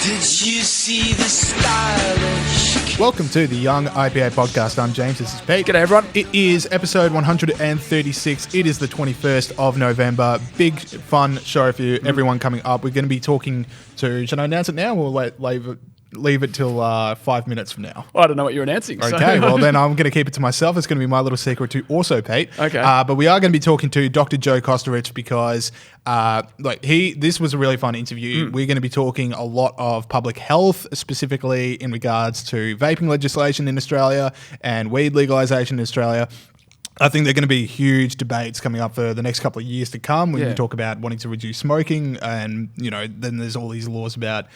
Did you see the stylish? Welcome to the Young IPA podcast. I'm James, this is Pete. G'day everyone. It is episode 136. It is the 21st of November. Big fun show for you, everyone coming up. We're going to be talking to, should I announce it now or leave it till 5 minutes from now? I don't know what you're announcing. Okay, well then I'm going to keep it to myself. It's going to be my little secret to also Pete. Okay. But we are going to be talking to Dr. Joe Kosterich because this was a really fun interview. We're going to be talking a lot of public health, specifically in regards to vaping legislation in Australia and weed legalisation in Australia. I think there are going to be huge debates coming up for the next couple of years to come when you talk about wanting to reduce smoking, and then there's all these laws about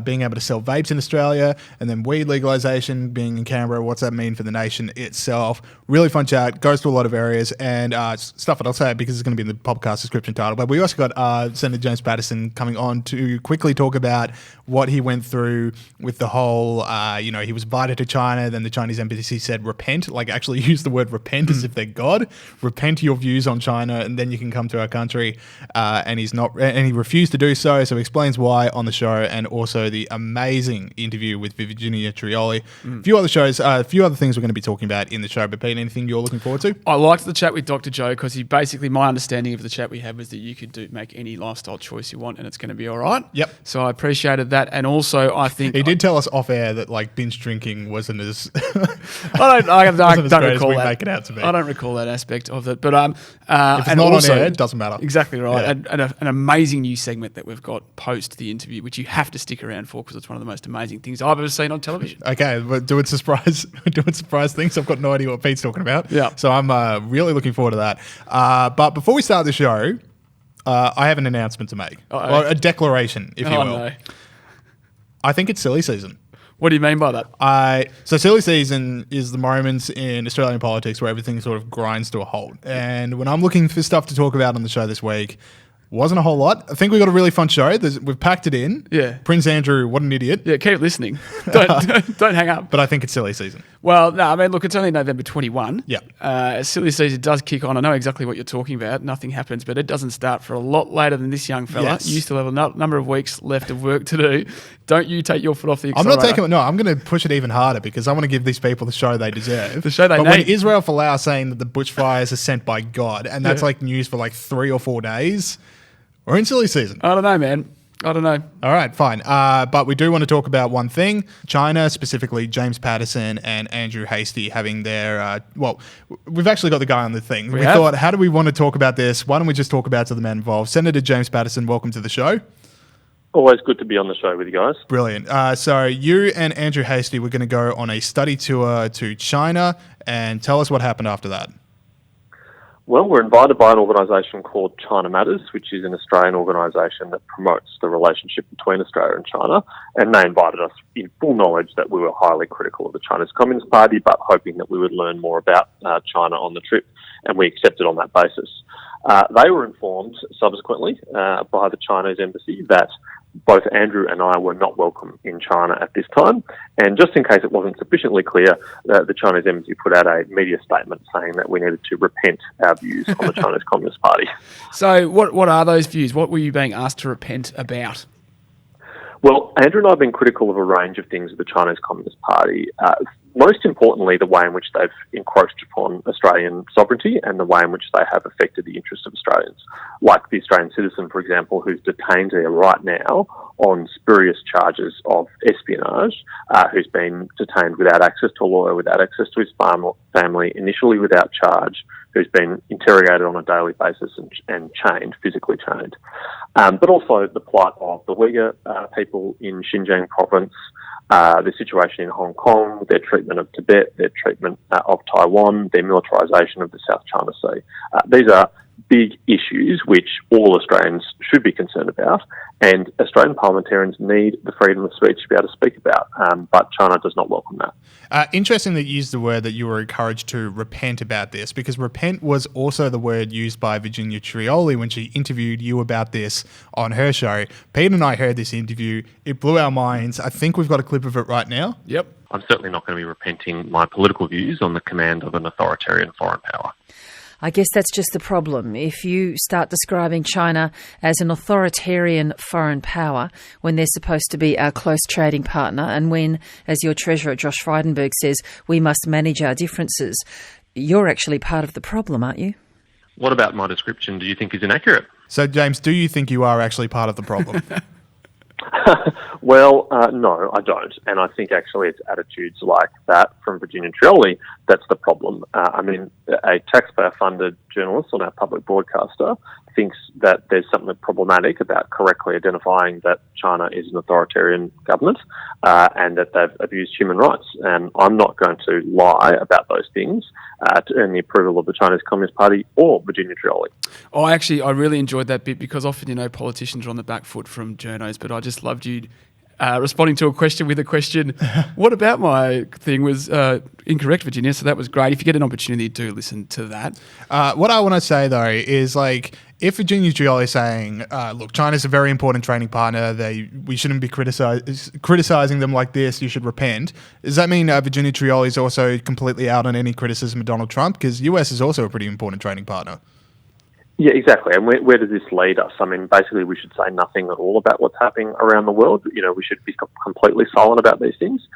being able to sell vapes in Australia, and then weed legalisation being in Canberra. What's that mean for the nation itself? Really fun chat, goes to a lot of areas, and stuff that I'll say because it's going to be in the podcast description title. But we also got Senator James Paterson coming on to quickly talk about what he went through with the whole, he was invited to China, then the Chinese embassy said repent, like actually use the word repent as if they're God, repent your views on China, and then you can come to our country. And he refused to do so. So he explains why on the show, and also the amazing interview with Virginia Trioli. A few other things we're going to be talking about in the show. But Pete, anything you're looking forward to? I liked the chat with Dr. Joe because my understanding of the chat we had was that you could make any lifestyle choice you want and it's going to be all right. Yep. So I appreciated that, and also I think he did tell us off air that binge drinking wasn't as I don't recall we that. make it out to be. I don't recall that aspect of it, but if it's not on air, it doesn't matter. Exactly right. Yeah. And an amazing new segment that we've got post the interview, which you have to stick around for because it's one of the most amazing things I've ever seen on television. Okay, but doing surprise things. I've got no idea what Pete's talking about. Yeah. So I'm really looking forward to that. But before we start the show, I have an announcement to make, or a declaration, if you will. No. I think it's silly season. What do you mean by that? So silly season is the moments in Australian politics where everything sort of grinds to a halt. And when I'm looking for stuff to talk about on the show this week, wasn't a whole lot. I think we got a really fun show. We've packed it in. Yeah. Prince Andrew, what an idiot. Yeah, keep listening. Don't hang up. But I think it's silly season. Well, no, I mean, look, it's only November 21. Yeah. Silly season does kick on. I know exactly what you're talking about. Nothing happens, but it doesn't start for a lot later than this young fella. Yes. You still have a number of weeks left of work to do. Don't you take your foot off the I'm accelerator. not taking it. No, I'm going to push it even harder because I want to give these people the show they deserve. The show they But need. when Israel Folau saying that the bushfires are sent by God, and that's news for 3 or 4 days, we're in silly season. I don't know, man. I don't know. All right, fine. But we do want to talk about one thing. China, specifically James Paterson and Andrew Hastie having their... we've actually got the guy on the thing. We thought, how do we want to talk about this? Why don't we just talk about to the man involved? Senator James Paterson, welcome to the show. Always good to be on the show with you guys. Brilliant. So you and Andrew Hastie were going to go on a study tour to China, and tell us what happened after that. Well, we're invited by an organisation called China Matters, which is an Australian organisation that promotes the relationship between Australia and China. And they invited us in full knowledge that we were highly critical of the Chinese Communist Party, but hoping that we would learn more about China on the trip. And we accepted on that basis. They were informed subsequently by the Chinese embassy that both Andrew and I were not welcome in China at this time. And just in case it wasn't sufficiently clear, the Chinese embassy put out a media statement saying that we needed to repent our views on the Chinese Communist Party. So what are those views? What were you being asked to repent about? Well, Andrew and I have been critical of a range of things of the Chinese Communist Party. Most importantly, the way in which they've encroached upon Australian sovereignty and the way in which they have affected the interests of Australians. Like the Australian citizen, for example, who's detained there right now on spurious charges of espionage, who's been detained without access to a lawyer, without access to his family, initially without charge, who's been interrogated on a daily basis and chained, physically chained. But also the plight of the Uyghur people in Xinjiang province, the situation in Hong Kong, their treatment of Tibet, their treatment of Taiwan, their militarisation of the South China Sea. These are big issues which all Australians should be concerned about, and Australian parliamentarians need the freedom of speech to be able to speak about, but China does not welcome that. Interesting that you used the word that you were encouraged to repent about this, because repent was also the word used by Virginia Trioli when she interviewed you about this on her show. Pete and I heard this interview. It blew our minds. I think we've got a clip of it right now. Yep. I'm certainly not going to be repenting my political views on the command of an authoritarian foreign power. I guess that's just the problem. If you start describing China as an authoritarian foreign power when they're supposed to be our close trading partner, and when, as your treasurer Josh Frydenberg says, we must manage our differences, you're actually part of the problem, aren't you? What about my description do you think is inaccurate? So, James, do you think you are actually part of the problem? Well, no, I don't. And I think actually it's attitudes like that from Virginia Trioli that's the problem. I mean, a taxpayer-funded journalist on our public broadcaster thinks that there's something problematic about correctly identifying that China is an authoritarian government and that they've abused human rights. And I'm not going to lie about those things to earn the approval of the Chinese Communist Party or Virginia Trioli. Oh, I really enjoyed that bit because often, politicians are on the back foot from journos, but I just loved you responding to a question with a question. What about my thing was incorrect, Virginia? So that was great. If you get an opportunity, do listen to that. What I want to say, though, is if Virginia Trioli is saying, look, China's a very important trading partner, we shouldn't be criticizing them like this, you should repent. Does that mean Virginia Trioli is also completely out on any criticism of Donald Trump? Because US is also a pretty important trading partner. Yeah, exactly. And where does this lead us? I mean, basically, we should say nothing at all about what's happening around the world. We should be completely silent about these things.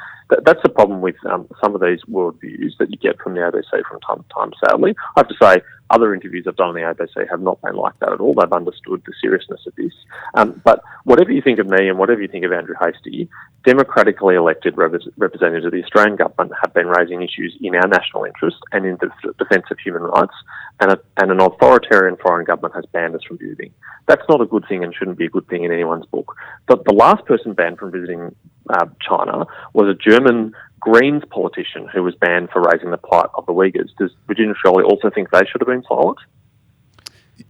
That's the problem with some of these worldviews that you get from the ABC from time to time, sadly. I have to say, other interviews I've done on the ABC have not been like that at all. They've understood the seriousness of this. But whatever you think of me and whatever you think of Andrew Hastie, democratically elected representatives of the Australian government have been raising issues in our national interest and in the defence of human rights, and an authoritarian foreign government has banned us from visiting. That's not a good thing and shouldn't be a good thing in anyone's book. But the last person banned from visiting China was a German Greens politician who was banned for raising the plight of the Uyghurs. Does Virginia Trioli also think they should have been silent?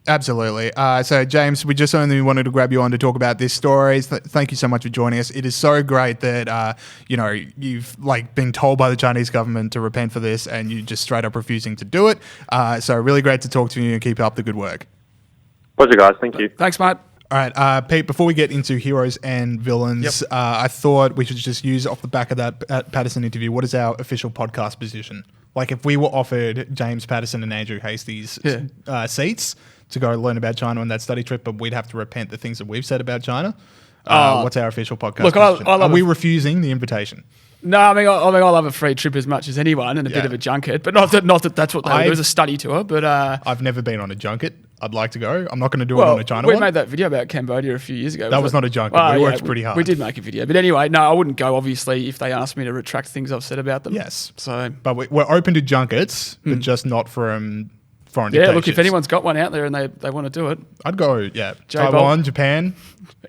Absolutely. So, James, we just only wanted to grab you on to talk about this story. Thank you so much for joining us. It is so great that, you've been told by the Chinese government to repent for this and you just straight up refusing to do it. So really great to talk to you and keep up the good work. Pleasure, guys. Thank you. Thanks, mate. All right, Pete, before we get into heroes and villains, I thought we should just use off the back of that Patterson interview, what is our official podcast position? If we were offered James Paterson and Andrew Hastie's seats to go learn about China on that study trip, but we'd have to repent the things that we've said about China, what's our official podcast position? Are we refusing the invitation? No, I love a free trip as much as anyone and a bit of a junket, but not that that's what they do. It was a study tour, but I've never been on a junket. I'd like to go. I'm not going to do it on a China one. We made that video about Cambodia a few years ago. That was not a junket. We worked pretty hard. We did make a video. But anyway, no, I wouldn't go, obviously, if they asked me to retract things I've said about them. Yes. So, but we're open to junkets, but just not from foreign dictatorships. Look, if anyone's got one out there and they want to do it. I'd go, Taiwan, Japan.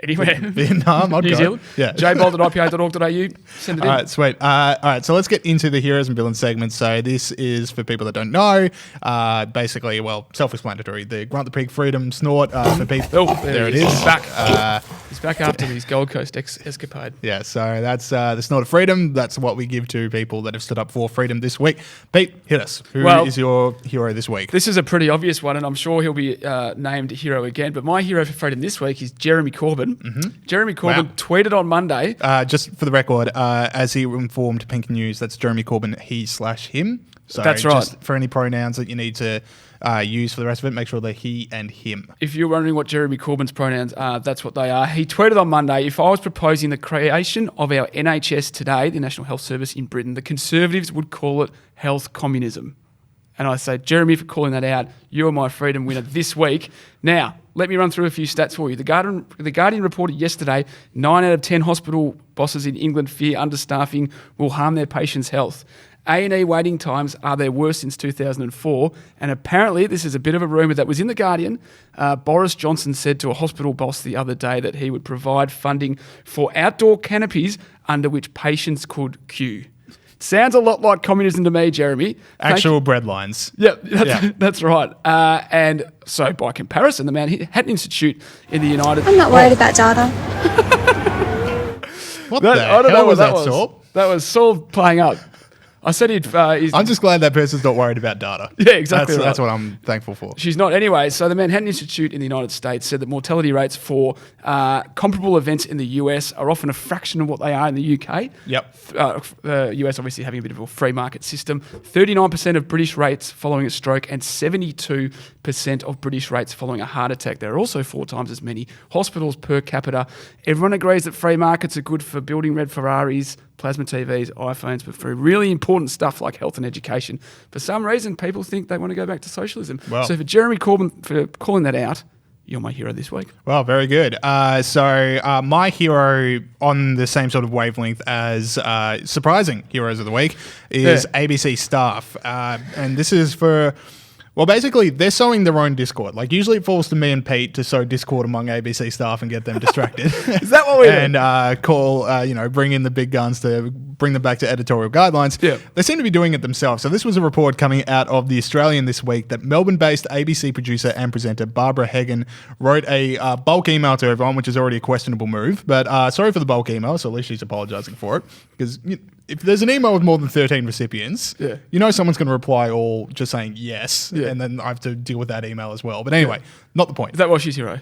Anywhere. Vietnam, I'd New go. Zealand. Yeah. jbold@ipa.org.au. Send it in. All right, sweet. All right, so let's get into the heroes and villains segment. So this is for people that don't know. Basically, self-explanatory. The grunt, the pig, freedom, snort for people. Oh, there it is. He's back. He's back after his Gold Coast escapade. Yeah, so that's the snort of freedom. That's what we give to people that have stood up for freedom this week. Pete, hit us. Who is your hero this week? This is a pretty obvious one, and I'm sure he'll be named hero again. But my hero for freedom this week is Jeremy Corbyn. Mm-hmm. Jeremy Corbyn tweeted on Monday. Just for the record, as he informed Pink News, that's Jeremy Corbyn, he/him. So that's right. Just for any pronouns that you need to use for the rest of it, make sure they're he and him. If you're wondering what Jeremy Corbyn's pronouns are, that's what they are. He tweeted on Monday, if I was proposing the creation of our NHS today, the National Health Service in Britain, the Conservatives would call it health communism. And I say, Jeremy, for calling that out, you're my freedom winner this week. Now, let me run through a few stats for you. The Guardian reported yesterday 9 out of 10 hospital bosses in England fear understaffing will harm their patients' health. A&E waiting times are their worst since 2004. And apparently, this is a bit of a rumour that was in The Guardian. Boris Johnson said to a hospital boss the other day that he would provide funding for outdoor canopies under which patients could queue. Sounds a lot like communism to me, Jeremy. Actual bread lines. Yeah, that's right. And so, by comparison, the man had an institute in the United... I'm not worried about data. What the hell was that, Saul? That was Saul playing up. I said I'm just glad that person's not worried about data. Yeah, exactly. That's what I'm thankful for. She's not. Anyway, so the Manhattan Institute in the United States said that mortality rates for comparable events in the US are often a fraction of what they are in the UK. Yep. The US obviously having a bit of a free market system. 39% of British rates following a stroke and 72% of British rates following a heart attack. There are also 4 times as many hospitals per capita. Everyone agrees that free markets are good for building red Ferraris, plasma TVs, iPhones, but for really important stuff like health and education, for some reason, people think they want to go back to socialism. Well, so for Jeremy Corbyn for calling that out, you're my hero this week. Well, very good. So my hero on the same sort of wavelength as surprising heroes of the week is ABC staff. And this is for... Well, basically, they're sowing their own discord. Like, usually it falls to me and Pete to sow discord among ABC staff and get them distracted. Is that what we do? And bring in the big guns to bring them back to editorial guidelines. Yeah. They seem to be doing it themselves. So this was a report coming out of The Australian this week that Melbourne-based ABC producer and presenter Barbara Hagen wrote a bulk email to everyone, which is already a questionable move. But sorry for the bulk email, so at least she's apologising for it. Because if there's an email with more than 13 recipients, you know someone's going to reply all just saying yes, and then I have to deal with that email as well. But anyway, not the point. Is that why she's hero?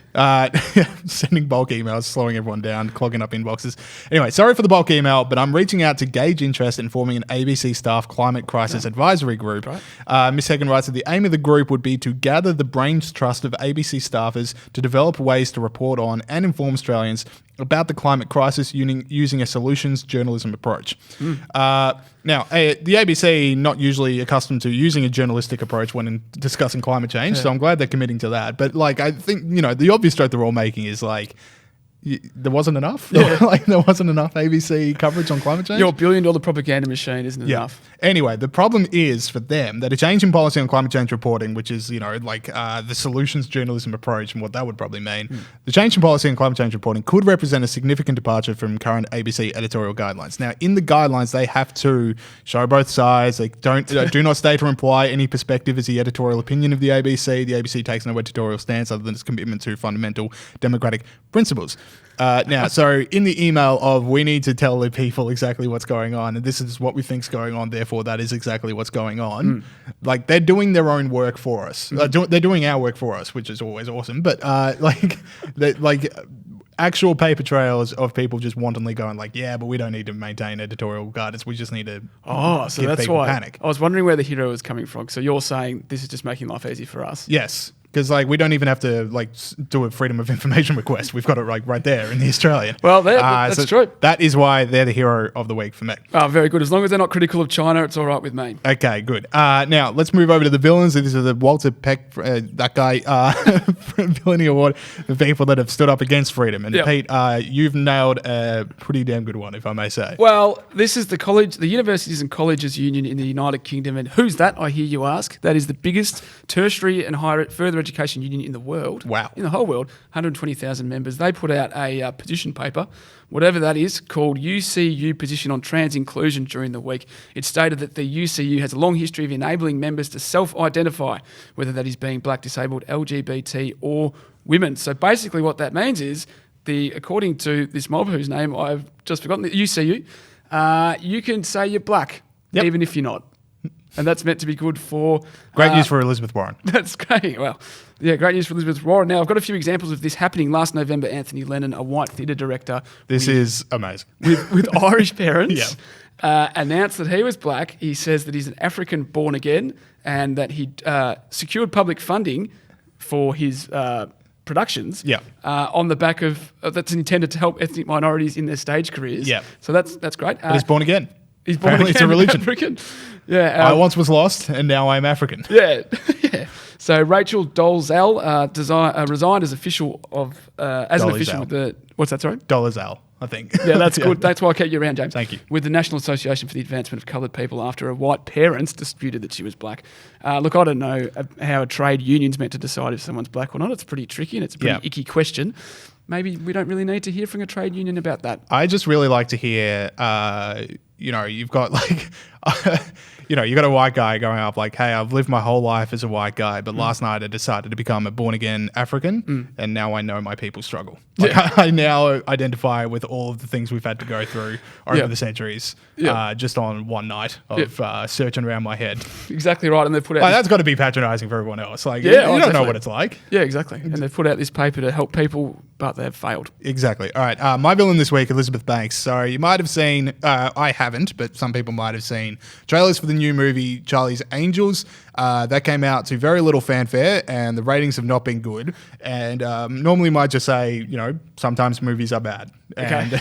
Sending bulk emails, slowing everyone down, clogging up inboxes. Anyway, sorry for the bulk email, but I'm reaching out to gauge interest in forming an ABC staff climate crisis advisory group. Right. Ms. Hagen writes that the aim of the group would be to gather the brains trust of ABC staffers to develop ways to report on and inform Australians about the climate crisis using a solutions journalism approach. Now, the ABC not usually accustomed to using a journalistic approach when discussing climate change, so I'm glad they're committing to that. But I think the obvious joke they're all making is there wasn't enough. There wasn't enough ABC coverage on climate change. Your $1 billion propaganda machine isn't enough. Anyway, the problem is for them that a change in policy on climate change reporting, which is the solutions journalism approach and what that would probably mean, the change in policy on climate change reporting could represent a significant departure from current ABC editorial guidelines. Now, in the guidelines, they have to show both sides. They do not state or imply any perspective as the editorial opinion of the ABC. The ABC takes no editorial stance other than its commitment to fundamental democratic principles. So in the email of we need to tell the people exactly what's going on, and this is what we think's going on, therefore that is exactly what's going on. They're doing their own work for us. They're doing our work for us, which is always awesome. But actual paper trails of people just wantonly going but we don't need to maintain editorial guidance. We just need to so give that's people why panic. I was wondering where the hero was coming from. So you're saying this is just making life easy for us? Yes. Because we don't even have to do a freedom of information request. We've got it right there in the Australian. Well, that's true. That is why they're the hero of the week for me. Oh, very good. As long as they're not critical of China, it's all right with me. Okay, good. Now let's move over to the villains. These are the Walter Peck, that guy, villainy award for people that have stood up against freedom. And Pete, you've nailed a pretty damn good one, if I may say. Well, this is the Universities and Colleges Union in the United Kingdom, and who's that? I hear you ask. That is the biggest tertiary and further education union in the world. Wow. In the whole world, 120,000 members. They put out a position paper, whatever that is, called UCU Position on Trans Inclusion during the week. It stated that the UCU has a long history of enabling members to self-identify, whether that is being black, disabled, LGBT or women. So basically what that means is, according to this mob whose name I've just forgotten, the UCU, you can say you're black, even if you're not. And that's meant to be good for... Great news for Elizabeth Warren. That's great. Well, great news for Elizabeth Warren. Now, I've got a few examples of this happening. Last November, Anthony Lennon, a white theatre director... This is amazing. With Irish parents, announced that he was black. He says that he's an African born again and that he secured public funding for his... productions on the back of that's intended to help ethnic minorities in their stage careers. So that's great. But he's born again. He's born again. It's a religion. African. I once was lost and now I'm African. So Rachel Dolezal resigned as official as an official with the what's that? Sorry, Dolezal, I think. Yeah, that's good. That's why I kept you around, James. Thank you. With the National Association for the Advancement of Coloured People after her white parents disputed that she was black. Look, I don't know how a trade union's meant to decide if someone's black or not. It's pretty tricky and it's a pretty icky question. Maybe we don't really need to hear from a trade union about that. I just really like to hear, you've got you got a white guy going up like, hey, I've lived my whole life as a white guy, but last night I decided to become a born-again African, and now I know my people struggle. Like, I now identify with all of the things we've had to go through over the centuries, just on one night of searching around my head. Exactly right. And they've put out... That's got to be patronising for everyone else. Like, you don't know what it's like. Yeah, exactly. And they've put out this paper to help people, but they've failed. Exactly. All right. My villain this week, Elizabeth Banks. So you might have seen, I haven't, but some people might have seen trailers for the new movie Charlie's Angels. That came out to very little fanfare, and the ratings have not been good. And normally might just say, sometimes movies are bad. And,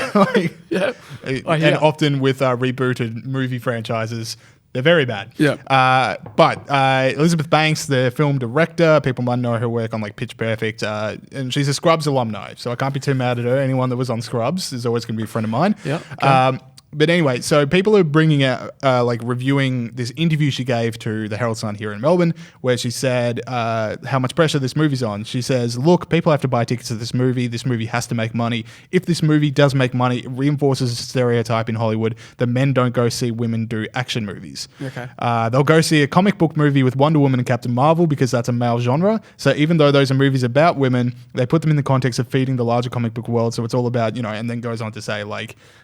and often with rebooted movie franchises, they're very bad. Yeah. But Elizabeth Banks, the film director, people might know her work on like Pitch Perfect, and she's a Scrubs alumni, so I can't be too mad at her. Anyone that was on Scrubs is always going to be a friend of mine. Yeah. Okay. But anyway, so people are bringing out, reviewing this interview she gave to the Herald Sun here in Melbourne, where she said how much pressure this movie's on. She says, look, people have to buy tickets to this movie. This movie has to make money. If this movie does make money, it reinforces a stereotype in Hollywood that men don't go see women do action movies. Okay. They'll go see a comic book movie with Wonder Woman and Captain Marvel because that's a male genre. So even though those are movies about women, they put them in the context of feeding the larger comic book world. So it's all about, and then goes on to say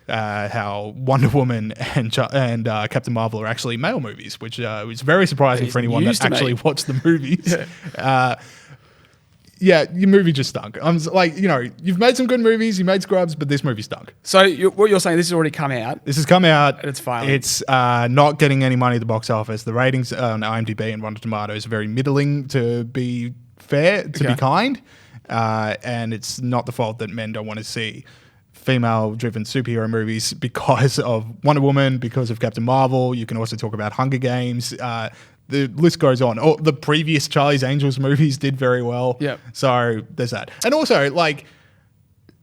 how Wonder Woman and Captain Marvel are actually male movies, which is very surprising for anyone that actually watched the movies. Your movie just stunk. I'm like, you've made some good movies, you made Scrubs, but this movie stunk. So what you're saying, this has already come out. This has come out. And it's failing. It's not getting any money at the box office. The ratings on IMDb and Rotten Tomatoes are very middling, to be fair, to be kind. And it's not the fault that men don't want to see female-driven superhero movies because of Wonder Woman, because of Captain Marvel. You can also talk about Hunger Games. The list goes on. Oh, the previous Charlie's Angels movies did very well. Yep. So there's that. And also,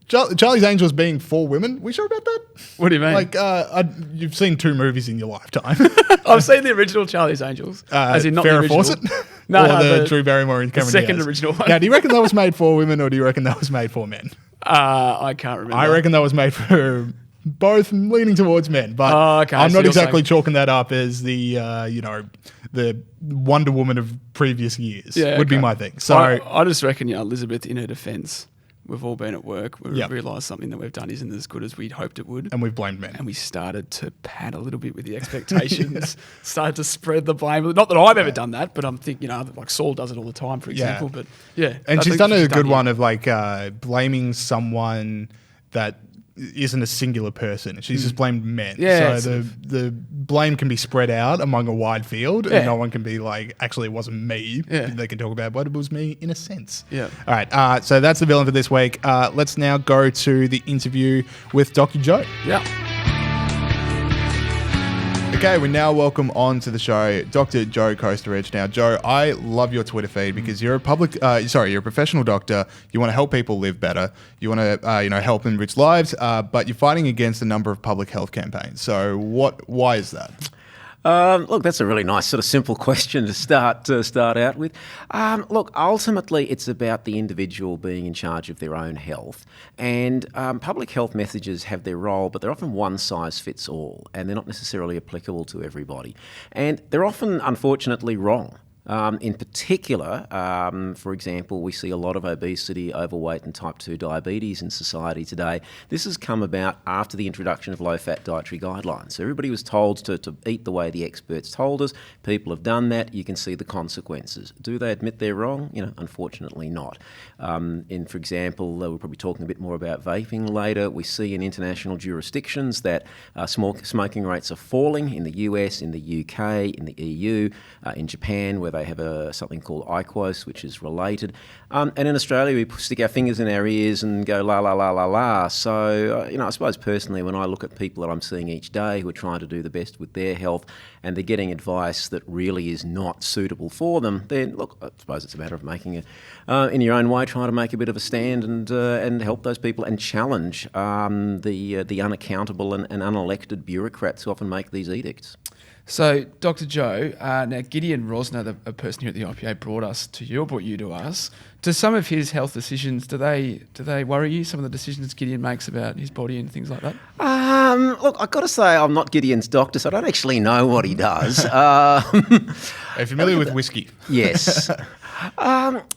Charlie's Angels being for women, we sure about that? What do you mean? You've seen 2 movies in your lifetime. I've seen the original Charlie's Angels. As in not Farrah the original. Fawcett? No, the Drew Barrymore and Cameron second Diaz? original one. Now, do you reckon that was made for women or do you reckon that was made for men? I can't remember. I reckon that was made for both, leaning towards men. But I'm not exactly chalking that up as the Wonder Woman of previous years would be my thing. So I just reckon, Elizabeth, in her defence, we've all been at work. We've realised something that we've done isn't as good as we'd hoped it would. And we've blamed men. And we started to pad a little bit with the expectations, started to spread the blame. Not that I've ever done that, but I'm thinking, like Saul does it all the time, for example. But and she's done a good one of blaming someone that isn't a singular person. She's just blamed men. Yeah, so the blame can be spread out among a wide field, and no one can be like, actually, it wasn't me. Yeah. They can talk about, but it was me in a sense. Yeah. All right. So that's the villain for this week. Let's now go to the interview with Dr. Joe. Yeah. Okay, we now welcome on to the show Dr. Joe Kosterich. Now, Joe, I love your Twitter feed because you're you're a professional doctor. You want to help people live better. You want to, help enrich lives, but you're fighting against a number of public health campaigns. So, why is that? Look, that's a really nice sort of simple question to start out with. Look, ultimately it's about the individual being in charge of their own health, and public health messages have their role, but they're often one size fits all, and they're not necessarily applicable to everybody, and they're often, unfortunately, wrong. In particular, for example, we see a lot of obesity, overweight and type 2 diabetes in society today. This has come about after the introduction of low-fat dietary guidelines. So everybody was told to eat the way the experts told us. People have done that. You can see the consequences. Do they admit they're wrong? Unfortunately not. For example, we're probably talking a bit more about vaping later. We see in international jurisdictions that smoking rates are falling in the US, in the UK, in the EU, in Japan, where they have something called IQOS, which is related. And in Australia, we stick our fingers in our ears and go la, la, la, la, la. So, I suppose personally, when I look at people that I'm seeing each day who are trying to do the best with their health and they're getting advice that really is not suitable for them, then, look, I suppose it's a matter of making in your own way, trying to make a bit of a stand and help those people and challenge the unaccountable and unelected bureaucrats who often make these edicts. So, Dr. Joe, now Gideon Rosner, a person here at the IPA, brought you to us. Do some of his health decisions, do they worry you? Some of the decisions Gideon makes about his body and things like that? Look, I've got to say I'm not Gideon's doctor, so I don't actually know what he does. Are you familiar with whiskey? Yes.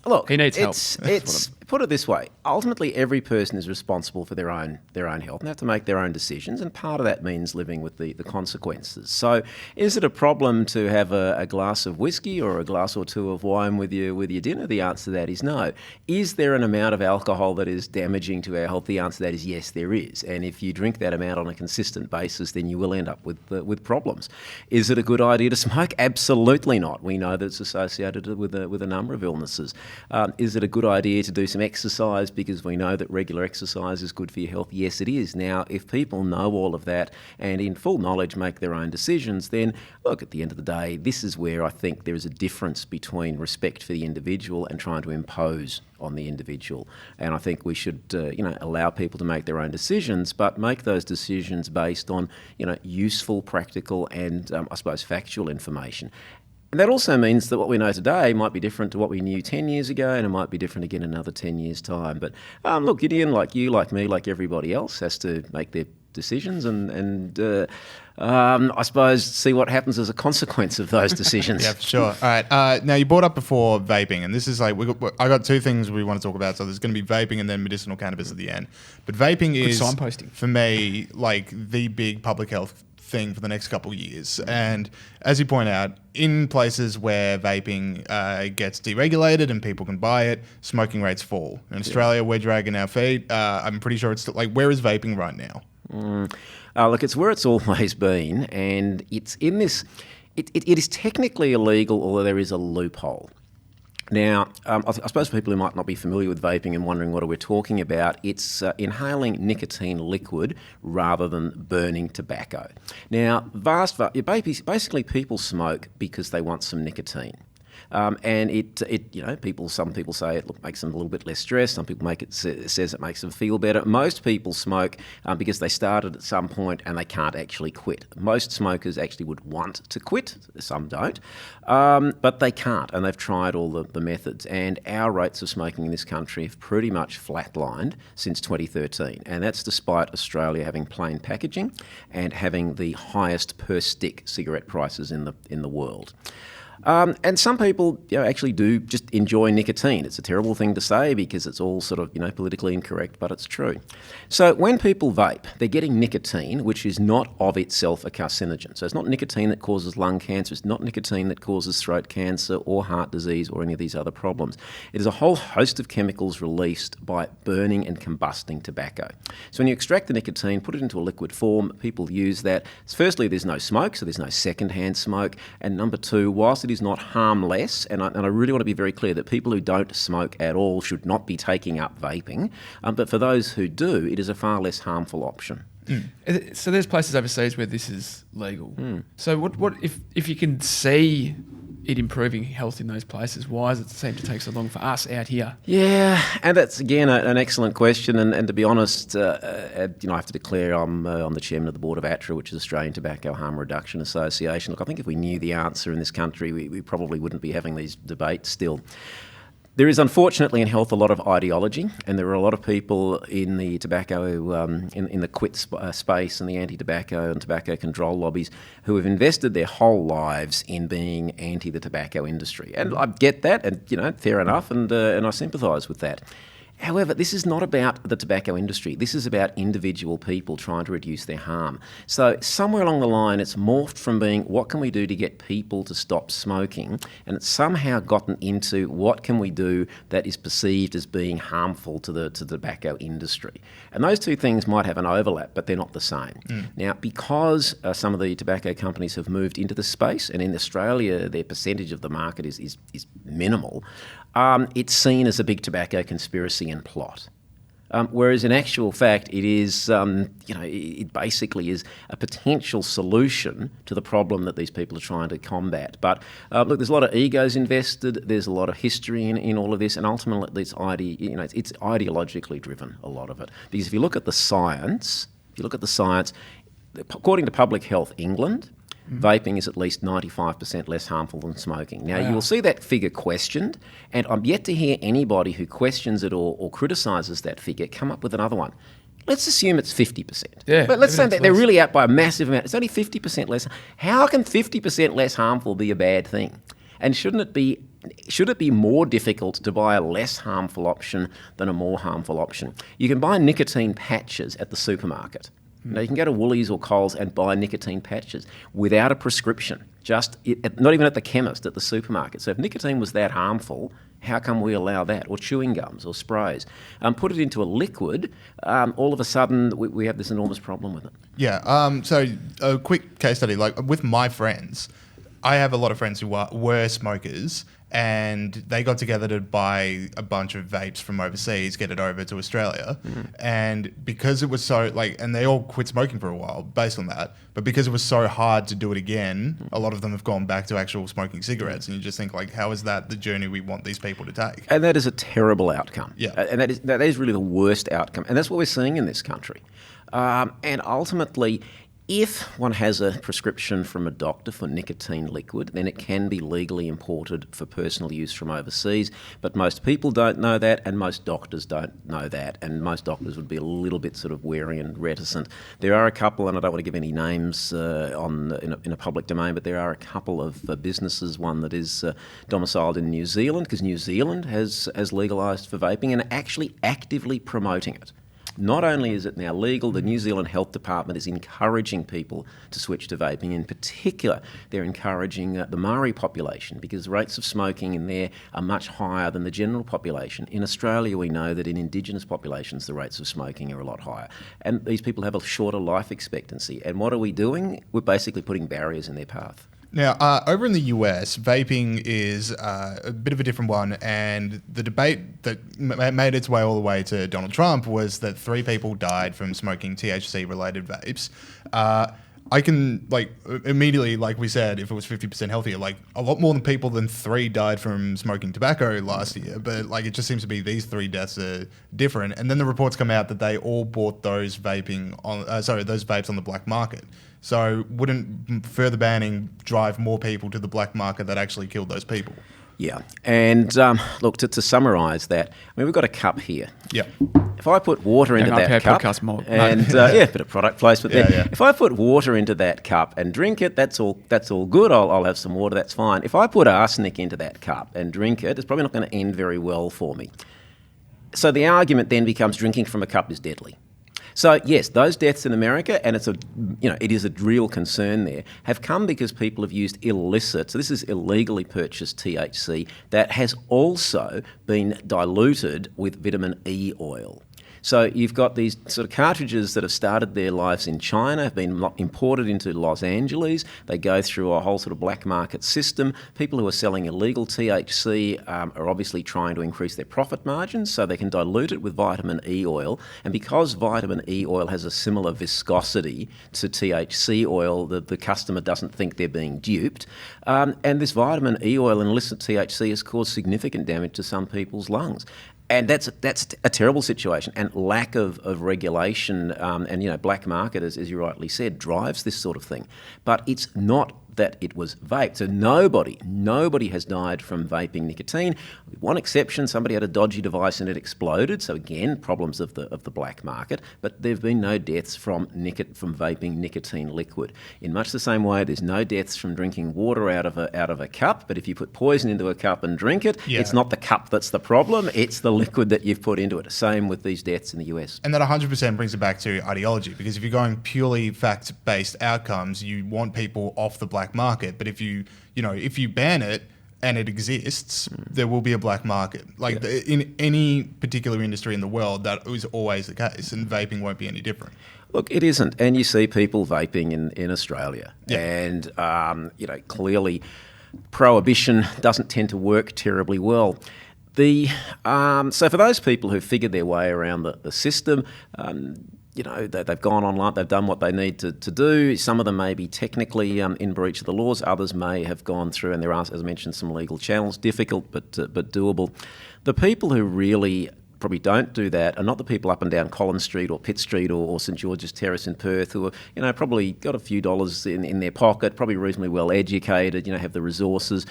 Look, He needs help. It's put it this way. Ultimately, every person is responsible for their own health and have to make their own decisions, and part of that means living with the consequences. So, is it a problem to have a glass of whiskey or a glass or two of wine with your dinner? The answer to that is no. Is there an amount of alcohol that is damaging to our health? The answer to that is yes, there is. And if you drink that amount on a consistent basis, then you will end up with problems. Is it a good idea to smoke? Absolutely not. We know that it's associated with a number of illnesses. Is it a good idea to do some exercise because we know that regular exercise is good for your health? Yes, it is. Now, if people know all of that and in full knowledge make their own decisions, then look, at the end of the day, this is where I think there is a difference between respect for the individual and trying to impose on the individual. And I think we should, allow people to make their own decisions, but make those decisions based on, useful, practical, and I suppose factual information. And that also means that what we know today might be different to what we knew 10 years ago, and it might be different again in another 10 years' time. But look, Gideon, like you, like me, like everybody else, has to make their decisions and I suppose see what happens as a consequence of those decisions. Yeah, for sure. All right. Now, you brought up before vaping, and this is like, I got two things we want to talk about. So there's going to be vaping and then medicinal cannabis at the end. But vaping is, signposting for me, like the big public health thing for the next couple of years. And as you point out, in places where vaping gets deregulated and people can buy it, smoking rates fall. In Australia, we're dragging our feet. I'm pretty sure it's still, like, where is vaping right now? Look, it's where it's always been, and it's in this. It is technically illegal, although there is a loophole. Now, I suppose for people who might not be familiar with vaping and wondering what we're talking about, it's inhaling nicotine liquid rather than burning tobacco. Now, basically people smoke because they want some nicotine. And some people say it makes them a little bit less stressed. Some people says it makes them feel better. Most people smoke because they started at some point and they can't actually quit. Most smokers actually would want to quit. Some don't, but they can't, and they've tried all the methods. And our rates of smoking in this country have pretty much flatlined since 2013, and that's despite Australia having plain packaging and having the highest per stick cigarette prices in the world. And some people actually do just enjoy nicotine. It's a terrible thing to say because it's all sort of politically incorrect, but it's true. So when people vape, they're getting nicotine, which is not of itself a carcinogen. So it's not nicotine that causes lung cancer. It's not nicotine that causes throat cancer or heart disease or any of these other problems. It is a whole host of chemicals released by burning and combusting tobacco. So when you extract the nicotine, put it into a liquid form, people use that. Firstly, there's no smoke, so there's no secondhand smoke. And number two, whilst it is not harmless, and I really want to be very clear that people who don't smoke at all should not be taking up vaping, but for those who do, it is a far less harmful option. So there's places overseas where this is legal. So what if you can see it improving health in those places, why does it seem to take so long for us out here? Yeah, and that's again an excellent question. And to be honest, I have to declare I'm the chairman of the board of ATRA, which is Australian Tobacco Harm Reduction Association. Look, I think if we knew the answer in this country, we probably wouldn't be having these debates still. There is unfortunately in health a lot of ideology, and there are a lot of people in the tobacco, in the quit space and the anti-tobacco and tobacco control lobbies who have invested their whole lives in being anti the tobacco industry. And I get that, and fair enough, and I sympathise with that. However, this is not about the tobacco industry. This is about individual people trying to reduce their harm. So somewhere along the line, it's morphed from being what can we do to get people to stop smoking, and it's somehow gotten into what can we do that is perceived as being harmful to the tobacco industry. And those two things might have an overlap, but they're not the same. Now, because some of the tobacco companies have moved into the space, and in Australia their percentage of the market is minimal, it's seen as a big tobacco conspiracy and plot. Whereas in actual fact, it is, it basically is a potential solution to the problem that these people are trying to combat. But look, there's a lot of egos invested. There's a lot of history in all of this, and ultimately, it's ideologically driven. A lot of it, because if you look at the science, according to Public Health England, vaping is at least 95% less harmful than smoking. Now, you will see that figure questioned, and I'm yet to hear anybody who questions it or criticises that figure come up with another one. Let's assume it's 50%. Yeah, But let's say that they're less. really out by a massive amount. It's only 50% less. How can 50% less harmful be a bad thing? And should it be more difficult to buy a less harmful option than a more harmful option? You can buy nicotine patches at the supermarket. Now, you can go to Woolies or Coles and buy nicotine patches without a prescription, not even at the chemist, at the supermarket. So if nicotine was that harmful, how come we allow that? Or chewing gums or sprays. Put it into a liquid, all of a sudden we have this enormous problem with it. Yeah. So a quick case study, like with my friends, I have a lot of friends who were smokers, and they got together to buy a bunch of vapes from overseas, get it over to Australia. And because it was so and they all quit smoking for a while based on that, but because it was so hard to do it again, a lot of them have gone back to actual smoking cigarettes. And you just think how is that the journey we want these people to take? And that is a terrible outcome. Yeah. And that is really the worst outcome. And that's what we're seeing in this country. And ultimately, if one has a prescription from a doctor for nicotine liquid, then it can be legally imported for personal use from overseas. But most people don't know that, and most doctors don't know that, and most doctors would be a little bit sort of wary and reticent. There are a couple, and I don't want to give any names in a public domain, but there are a couple of businesses, one that is domiciled in New Zealand, because New Zealand has legalised for vaping and actually actively promoting it. Not only is it now legal, the New Zealand Health Department is encouraging people to switch to vaping. In particular, they're encouraging the Maori population, because rates of smoking in there are much higher than the general population. In Australia, we know that in Indigenous populations, the rates of smoking are a lot higher. And these people have a shorter life expectancy. And what are we doing? We're basically putting barriers in their path. Now, over in the US, vaping is a bit of a different one, and the debate that made its way all the way to Donald Trump was that 3 people died from smoking THC-related vapes. I can, immediately, like we said, if it was 50% healthier, a lot more than 3 died from smoking tobacco last year, but, it just seems to be these 3 deaths are different. And then the reports come out that they all bought those vapes on the black market. So wouldn't further banning drive more people to the black market that actually killed those people? Yeah. And look, to summarise that, we've got a cup here. Yeah. If I put water into that cup, and a bit of product placement there. Yeah. If I put water into that cup and drink it, that's all good. I'll have some water, that's fine. If I put arsenic into that cup and drink it, it's probably not going to end very well for me. So the argument then becomes drinking from a cup is deadly. So yes, those deaths in America, and it is a real concern there, have come because people have used illicit, so this is illegally purchased THC that has also been diluted with vitamin E oil. So you've got these sort of cartridges that have started their lives in China, have been imported into Los Angeles. They go through a whole sort of black market system. People who are selling illegal THC are obviously trying to increase their profit margins so they can dilute it with vitamin E oil. And because vitamin E oil has a similar viscosity to THC oil, the customer doesn't think they're being duped. And this vitamin E oil and illicit THC has caused significant damage to some people's lungs. And that's a terrible situation, and lack of regulation and black market, as you rightly said, drives this sort of thing. But it's not that it was vaped. So nobody has died from vaping nicotine. With one exception, somebody had a dodgy device and it exploded. So again, problems of the black market. But there have been no deaths from vaping nicotine liquid. In much the same way, there's no deaths from drinking water out of a cup. But if you put poison into a cup and drink it, It's not the cup that's the problem. It's the liquid that you've put into it. Same with these deaths in the US. And that 100% brings it back to ideology, because if you're going purely fact-based outcomes, you want people off the black market. But if you ban it and it exists, there will be a black market. In any particular industry in the world, that is always the case, and vaping won't be any different. Look, it isn't. And you see people vaping in Australia. Yeah. And, clearly prohibition doesn't tend to work terribly well. So for those people who figured their way around the system, they've gone online, they've done what they need to do. Some of them may be technically in breach of the laws. Others may have gone through, and there are, as I mentioned, some legal channels. Difficult, but doable. The people who really probably don't do that are not the people up and down Collins Street or Pitt Street or St George's Terrace in Perth who are, probably got a few dollars in their pocket, probably reasonably well educated, have the resources.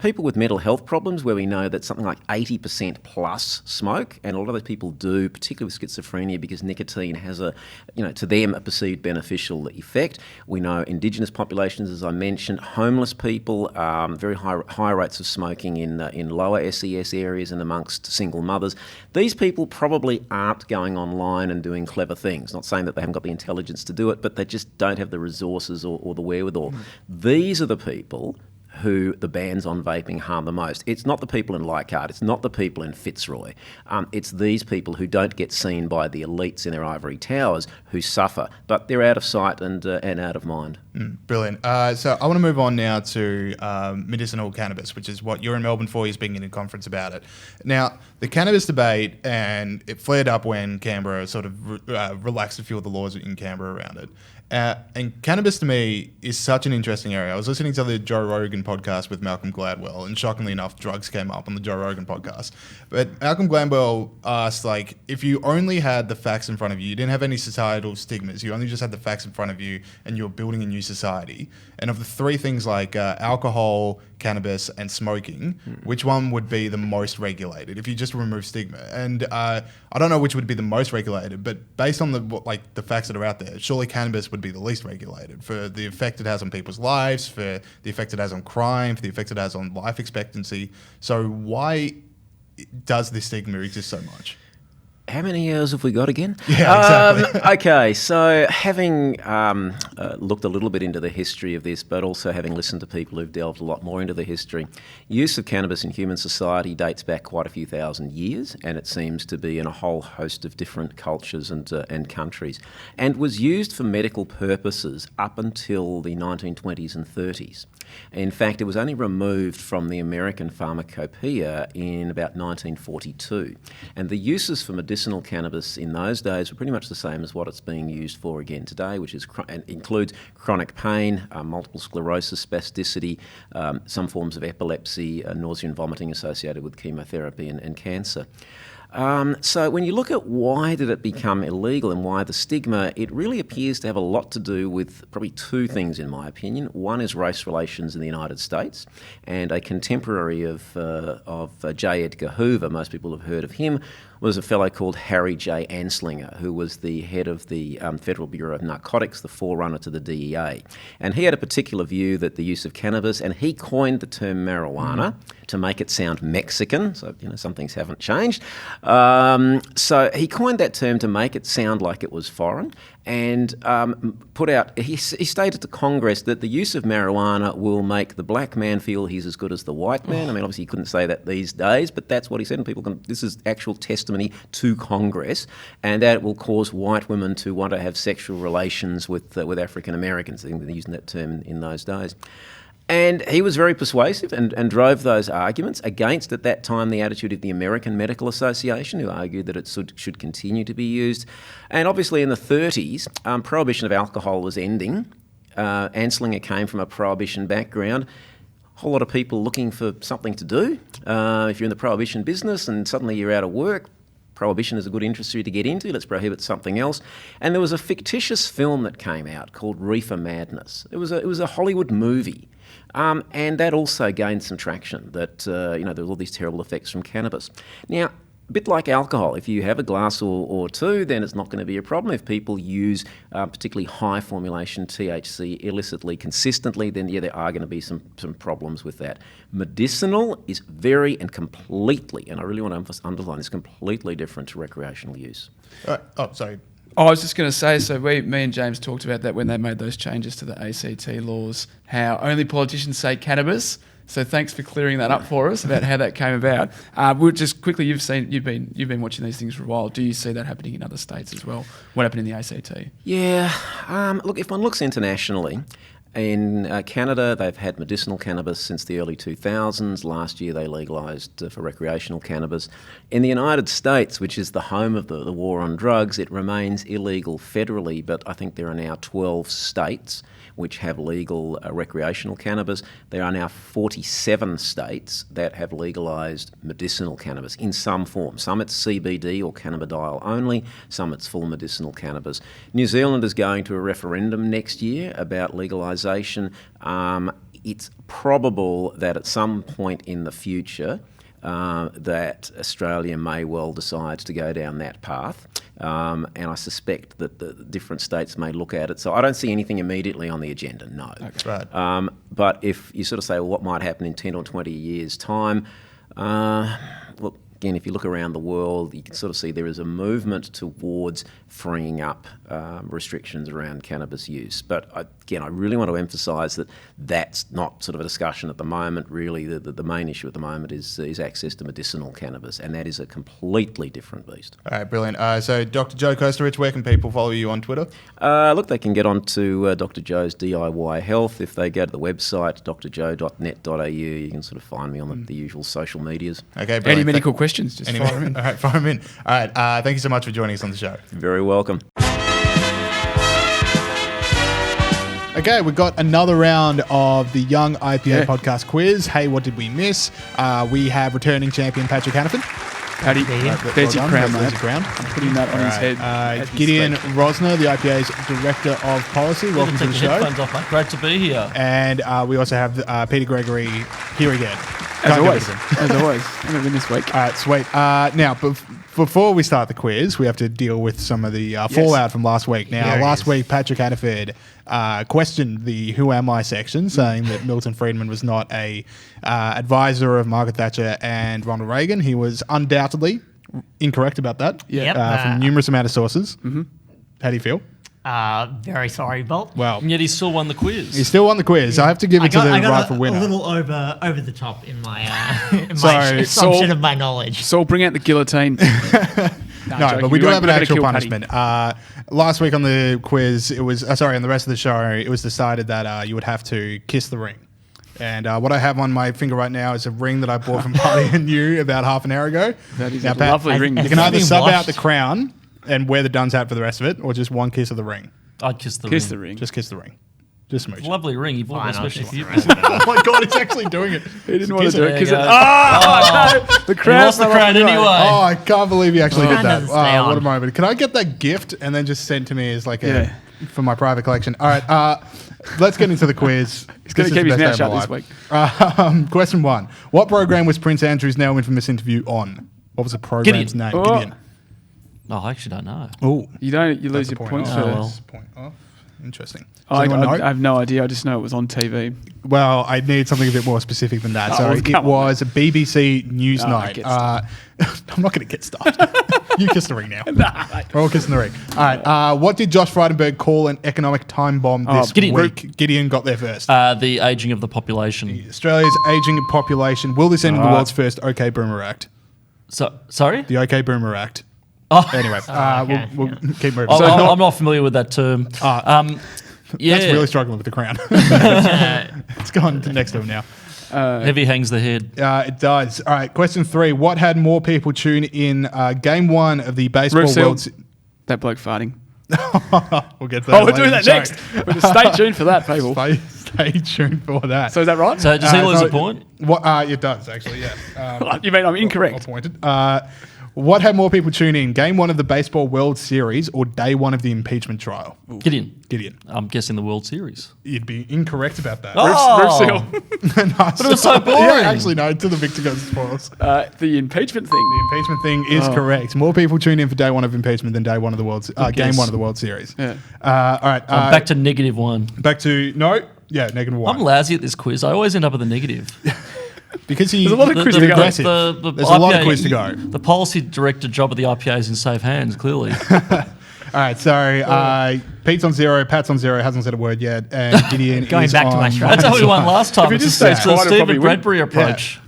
People with mental health problems, where we know that something like 80% plus smoke, and a lot of those people do, particularly with schizophrenia, because nicotine has to them, a perceived beneficial effect. We know Indigenous populations, as I mentioned, homeless people, very high rates of smoking in lower SES areas and amongst single mothers. These people probably aren't going online and doing clever things. Not saying that they haven't got the intelligence to do it, but they just don't have the resources or the wherewithal. These are the people who the bans on vaping harm the most. It's not the people in Leichhardt, it's not the people in Fitzroy. It's these people who don't get seen by the elites in their ivory towers who suffer, but they're out of sight and out of mind. Brilliant. So I want to move on now to medicinal cannabis, which is what you're in Melbourne for. You're speaking in a conference about it. Now, the cannabis debate, and it flared up when Canberra sort of relaxed a few of the laws in Canberra around it. And cannabis to me is such an interesting area. I was listening to the Joe Rogan podcast with Malcolm Gladwell, and shockingly enough, drugs came up on the Joe Rogan podcast. But Malcolm Gladwell asked, if you only had the facts in front of you, you didn't have any societal stigmas, you only just had the facts in front of you, and you were building a new society. And of the three things alcohol, cannabis, and smoking, which one would be the most regulated if you just remove stigma? And I don't know which would be the most regulated, but based on the facts that are out there, surely cannabis would be the least regulated for the effect it has on people's lives, for the effect it has on crime, for the effect it has on life expectancy. So why does this stigma exist so much? How many years have we got again? Yeah, exactly. Okay, so having looked a little bit into the history of this, but also having listened to people who've delved a lot more into the history, use of cannabis in human society dates back quite a few thousand years, and it seems to be in a whole host of different cultures and countries, and was used for medical purposes up until the 1920s and 30s. In fact, it was only removed from the American pharmacopoeia in about 1942. And the uses for medicinal cannabis in those days were pretty much the same as what it's being used for again today, which is and includes chronic pain, multiple sclerosis, spasticity, some forms of epilepsy, nausea and vomiting associated with chemotherapy and cancer. So when you look at why did it become illegal and why the stigma, it really appears to have a lot to do with probably two things, in my opinion. One is race relations in the United States, and a contemporary of J. Edgar Hoover, most people have heard of him, was a fellow called Harry J. Anslinger, who was the head of the Federal Bureau of Narcotics, the forerunner to the DEA. And he had a particular view that the use of cannabis, and he coined the term marijuana to make it sound Mexican, so some things haven't changed. So he coined that term to make it sound like it was foreign, and he stated to Congress that the use of marijuana will make the black man feel he's as good as the white man. I mean, obviously you couldn't say that these days, but that's what he said, and this is actual testimony to Congress, and that it will cause white women to want to have sexual relations with African Americans. I think they're using that term in those days. And he was very persuasive and drove those arguments against, at that time, the attitude of the American Medical Association, who argued that it should continue to be used. And obviously in the 30s, prohibition of alcohol was ending. Anslinger came from a prohibition background. A whole lot of people looking for something to do. If you're in the prohibition business and suddenly you're out of work, prohibition is a good industry to get into. Let's prohibit something else. And there was a fictitious film that came out called Reefer Madness. It was a Hollywood movie. And that also gained some traction, that there were all these terrible effects from cannabis. Now, a bit like alcohol, if you have a glass or two, then it's not going to be a problem. If people use particularly high formulation THC illicitly, consistently, then there are going to be some problems with that. Medicinal is very and completely, and I really want to underline this, completely different to recreational use. Sorry. I was just going to say, so me and James talked about that when they made those changes to the ACT laws, how only politicians say cannabis. So thanks for clearing that up for us about how that came about. We'll just quickly, you've been watching these things for a while. Do you see that happening in other states as well? What happened in the ACT? Yeah. Look, if one looks internationally, In Canada, they've had medicinal cannabis since the early 2000s. Last year, they legalised for recreational cannabis. In the United States, which is the home of the war on drugs, it remains illegal federally, but I think there are now 12 states which have legal recreational cannabis. There are now 47 states that have legalised medicinal cannabis in some form. Some it's CBD or cannabidiol only, some it's full medicinal cannabis. New Zealand is going to a referendum next year about legalisation. It's probable that at some point in the future that Australia may well decide to go down that path. And I suspect that the different states may look at it. So I don't see anything immediately on the agenda, no. Okay. Right. But if you sort of say, well, what might happen in 10 or 20 years' time? Look, again, if you look around the world, you can sort of see there is a movement towards freeing up restrictions around cannabis use. But again, I really want to emphasise that that's not sort of a discussion at the moment. Really, the main issue at the moment is access to medicinal cannabis, and that is a completely different beast. All right, brilliant. So, Dr. Joe Kosterich, where can people follow you on Twitter? Look, they can get on to Dr. Joe's DIY Health. If they go to the website, drjoe.net.au, you can sort of find me on the usual social medias. Okay, brilliant. Any medical questions, just fire them in. All right, fire them in. All right, thank you so much for joining us on the show. Very welcome. Okay, we've got another round of the Young IPA podcast quiz. Hey, what did we miss? We have returning champion Patrick Hannaford. Paddy, there's your crown, There's mate. your crown. I'm putting that on his head. as we Gideon speak. Rosner, the IPA's Director of Policy. Welcome to the show. Headphones off, mate. Great to be here. And we also have Peter Gregory here again. As Can't get always. rid of him. As always. I'm going to win this week. All right, sweet. Now, before we start the quiz, we have to deal with some of the fallout from last week. Now, last week, Patrick Hannaford questioned the Who Am I section, saying that Milton Friedman was not a advisor of Margaret Thatcher and Ronald Reagan. He was undoubtedly incorrect about that from numerous amount of sources. Mm-hmm. How do you feel? Very sorry, Bolt. Well, And yet he still won the quiz. he still won the quiz. I have to give it to the rightful winner. A little over the top in my Sorry, assumption of my knowledge. Saul, bring out the guillotine. No, but we do have an actual punishment. Last week on the quiz, it was on the rest of the show, it was decided that you would have to kiss the ring. And what I have on my finger right now is a ring that I bought from Paddy and you about half an hour ago. That is Now, a Pat, lovely ring. You can either been sub out washed? the crown and wear the dun's hat for the rest of it, or just one kiss of the ring. I'd kiss the Kiss ring. the ring. Just kiss the ring. Just smooch. Lovely ring. He bought Fine, it I'll especially kiss for you. the ring. Oh my God, he's actually doing it. He didn't want to Kiss do it. it because There you go. the He crown. lost the crown anyway. Oh, I can't believe he actually did Crown that. doesn't stay What a on. moment. Can I get that gift and then just send to me as like for my private collection? All right, let's get into the quiz. He's going to keep his mouth shut this week. Question 1. What program was Prince Andrew's now infamous interview on? What was the program's Gideon. name? Oh. Gideon. Oh, I actually don't know. Oh, You don't. You lose that's a your point points. off. Oh, well. That's a point off. Interesting. I Does anyone know? have no idea. I just know it was on TV. Well, I need something a bit more specific than that. Oh, So well, it come on, was a BBC Newsnight. get I'm not going to get stuffed. You kiss the ring now. We're all kissing the ring. All right. What did Josh Frydenberg call an economic time bomb this Gideon. week? Gideon got there first. The ageing of the population. Australia's ageing population. Will this end in the world's first OK Boomer Act? Sorry? The OK Boomer Act. Oh, Anyway, okay, we'll keep moving. I'm not familiar with that term. Yeah, That's really struggling with the crown. It's gone to next to him now. heavy hangs the head. It does. All right, question 3. What had more people tune in Game 1 of the Baseball Roof World seal. That bloke farting. We'll get to that Oh, we're later doing in that the show. next. We're stay tuned for that, people. Stay tuned for that. So is that right? So does he lose a point? What? It does, actually, yeah. You mean I'm incorrect? Appointed. What had more people tune in? Game 1 of the Baseball World Series or day 1 of the impeachment trial? Gideon. Gideon. I'm guessing the World Series. You'd be incorrect about that. Oh! Roof seal. Nice. But it was so boring. Yeah, actually, no. To the victor goes the spoils. The impeachment thing. The impeachment thing is correct. More people tune in for day 1 of impeachment than day 1 of the World Game guess. 1 of the World Series. Yeah. All right. Back to -1. back to -1. I'm lousy at this quiz. I always end up with a negative. Because There's a lot of quiz to go. aggressive. There's a lot of quiz to go. The policy director job of the IPA is in safe hands, clearly. All right, so Pete's on 0, Pat's on 0, hasn't said a word yet, and Gideon Going is back to on my strategy. That's how we won last time. If you It's just the stay quiet, I'll Stephen probably win. Bradbury approach.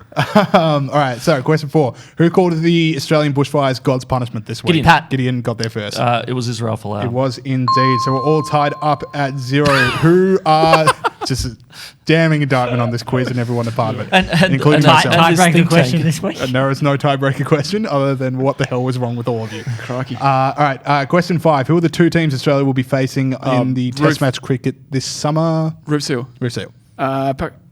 all right, so question 4. Who called the Australian bushfires God's punishment this week? Gideon. Pat. Gideon got there first. It was Israel Folau. It was indeed. So we're all tied up at 0. Who are just a damning indictment on this quiz and everyone a part of it, And including and myself. this Tiebreaker think question tank. this week. And there is no tiebreaker question other than what the hell was wrong with all of you. Crikey. All right, question 5. Who are the two teams Australia will be facing in the Test match cricket this summer? Rupsil. Rupsil.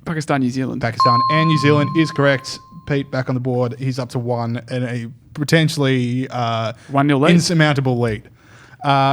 Pakistan, New Zealand. Pakistan and New Zealand is correct. Pete back on the board. He's up to 1 and a potentially 1-0 lead. insurmountable lead.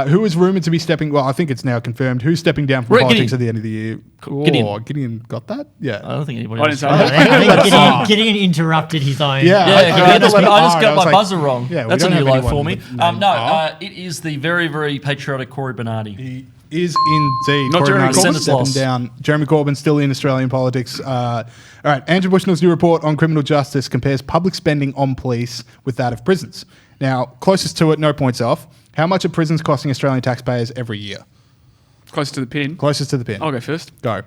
Who is rumoured to be stepping... Well, I think it's now confirmed. Who's stepping down from Right, politics Gideon. at the end of the year? Gideon. Gideon got that? Yeah. I don't think anybody I else. didn't say Yeah, that. I think Gideon interrupted his own. Yeah. I had to just let it got ride. I was my like, buzzer wrong. yeah, we That's a don't new have low for anyone me. with the name. It is the very, very patriotic Corey Bernardi. He is indeed. Not Corey Jeremy Bernardi Corbyn. stepping Loss. down. Jeremy Corbyn still in Australian politics. All right. Andrew Bushnell's new report on criminal justice compares public spending on police with that of prisons. Now, closest to it, no points off. How much are prisons costing Australian taxpayers every year? Closest to the pin. Closest to the pin. I'll go first. Go.